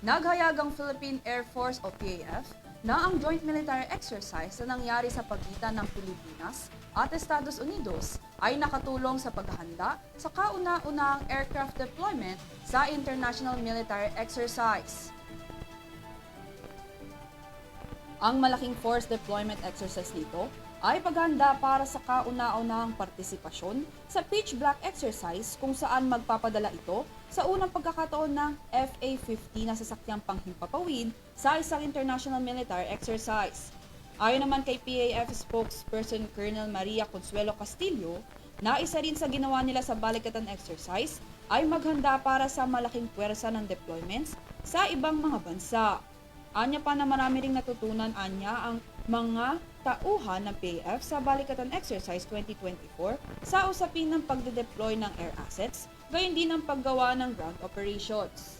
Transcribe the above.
Naghayag ang Philippine Air Force o PAF na ang joint military exercise na nangyari sa pagitan ng Pilipinas at Estados Unidos ay nakatulong sa paghahanda sa kauna-unahang aircraft deployment sa international military exercise. Ang malaking force deployment exercise nito ay paghahanda para sa kauna-unahang partisipasyon sa Pitch Black exercise kung saan magpapadala ito sa unang pagkakataon ng FA-50 na sasakyang panghimpapawid sa isang international military exercise. Ayon naman kay PAF spokesperson Colonel Maria Consuelo Castillo, na isa rin sa ginawa nila sa balikatan exercise ay maghanda para sa malaking puwersa ng deployments sa ibang mga bansa. Anya pa na marami ring natutunan ang mga tauhan ng PAF sa Balikatan Exercise 2024 sa usapin ng pagde-deploy ng air assets, gayon din ang paggawa ng ground operations.